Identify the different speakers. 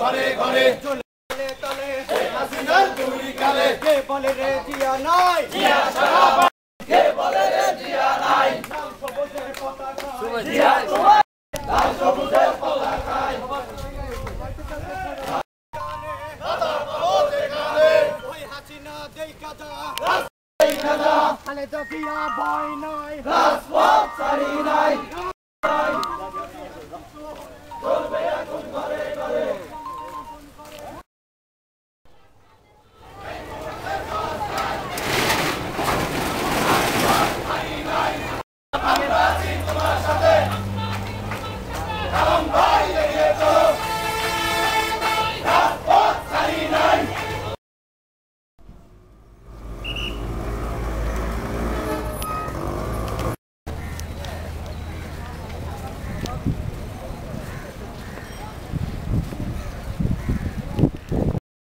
Speaker 1: ঘরে ঘরে
Speaker 2: চলে তলে হাসিনার দুই কালে কে বলে রে জিয়া নাই
Speaker 1: জিয়া সারা কে বলে রে জিয়া নাই
Speaker 2: লাল সবুজের পতাকা
Speaker 1: জিয়া তোমার লাল সবুজের পতাকায়
Speaker 2: ওই হাসিনা দেখা যা
Speaker 1: দেখা যা
Speaker 2: খালেদা জিয়া ভয় নাই
Speaker 1: রাজপথ ছাড়ি নাই চলবে এখন ঘরে ঘরে আমি আছি তোমার সাথে কালাম ভাই এগিয়ে চলো রাজপথ ছাড়ি নাই